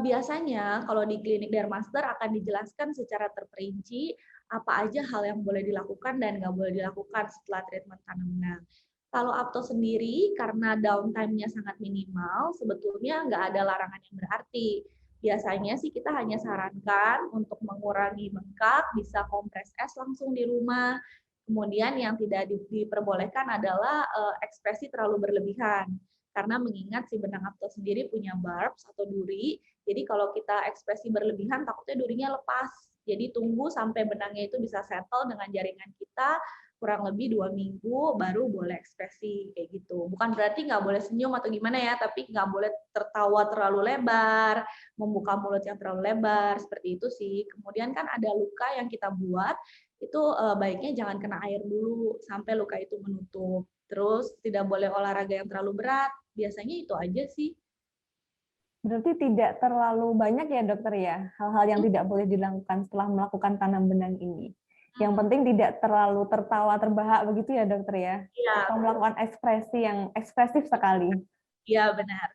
Biasanya kalau di klinik dermaster akan dijelaskan secara terperinci apa aja hal yang boleh dilakukan dan nggak boleh dilakukan setelah treatment tanam benang. Kalau Apto sendiri karena downtime-nya sangat minimal, sebetulnya nggak ada larangan yang berarti. Biasanya sih kita hanya sarankan untuk mengurangi bengkak, bisa kompres es langsung di rumah. Kemudian yang tidak diperbolehkan adalah ekspresi terlalu berlebihan karena mengingat si benang apto sendiri punya barbs atau duri, jadi kalau kita ekspresi berlebihan takutnya durinya lepas. Jadi tunggu sampai benangnya itu bisa settle dengan jaringan kita, kurang lebih 2 minggu baru boleh ekspresi kayak gitu. Bukan berarti nggak boleh senyum atau gimana ya, tapi nggak boleh tertawa terlalu lebar, membuka mulut yang terlalu lebar, seperti itu sih. Kemudian kan ada luka yang kita buat, itu baiknya jangan kena air dulu sampai luka itu menutup. Terus tidak boleh olahraga yang terlalu berat, biasanya itu aja sih. Berarti tidak terlalu banyak ya dokter ya, hal-hal yang Mhm, tidak boleh dilakukan setelah melakukan tanam benang ini. Yang mhm. penting tidak terlalu tertawa terbahak begitu ya dokter ya, Iya, atau betul. melakukan ekspresi yang ekspresif sekali. Iya, benar.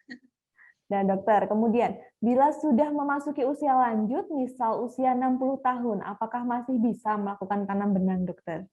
Dan dokter, kemudian bila sudah memasuki usia lanjut, misal usia 60 tahun, apakah masih bisa melakukan tanam benang dokter?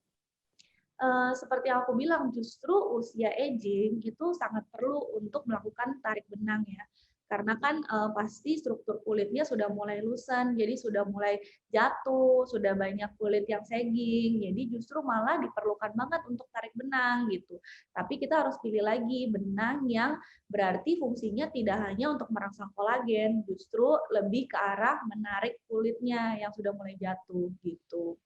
Seperti yang aku bilang, justru usia aging itu sangat perlu untuk melakukan tarik benang ya. Karena kan pasti struktur kulitnya sudah mulai loosen, jadi sudah mulai jatuh, sudah banyak kulit yang sagging, jadi justru malah diperlukan banget untuk tarik benang gitu. Tapi kita harus pilih lagi benang yang berarti fungsinya tidak hanya untuk merangsang kolagen, justru lebih ke arah menarik kulitnya yang sudah mulai jatuh gitu.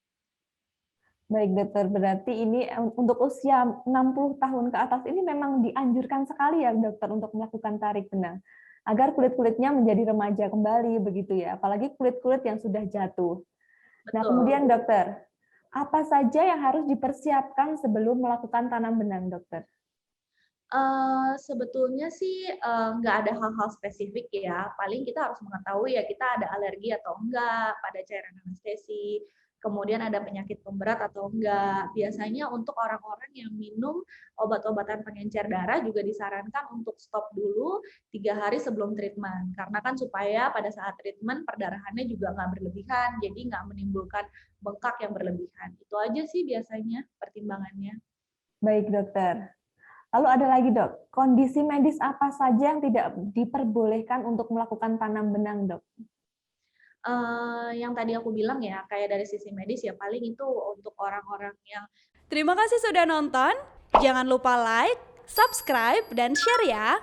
Baik dokter, berarti ini untuk usia 60 tahun ke atas ini memang dianjurkan sekali ya dokter untuk melakukan tarik benang, agar kulit-kulitnya menjadi remaja kembali begitu ya, apalagi kulit-kulit yang sudah jatuh. Nah Betul. kemudian dokter, apa saja yang harus dipersiapkan sebelum melakukan tanam benang dokter? Sebetulnya sih, nggak ada hal-hal spesifik ya, paling kita harus mengetahui ya kita ada alergi atau enggak pada cairan anestesi, kemudian ada penyakit pemberat atau enggak. Biasanya untuk orang-orang yang minum obat-obatan pengencer darah juga disarankan untuk stop dulu 3 hari sebelum treatment, karena kan supaya pada saat treatment perdarahannya juga nggak berlebihan, jadi nggak menimbulkan bengkak yang berlebihan. Itu aja sih biasanya pertimbangannya. Baik dokter. Lalu ada lagi dok, kondisi medis apa saja yang tidak diperbolehkan untuk melakukan tanam benang dok? Yang tadi aku bilang ya, kayak dari sisi medis ya paling itu untuk orang-orang yang Terima kasih sudah nonton. Jangan lupa like, subscribe, dan share ya.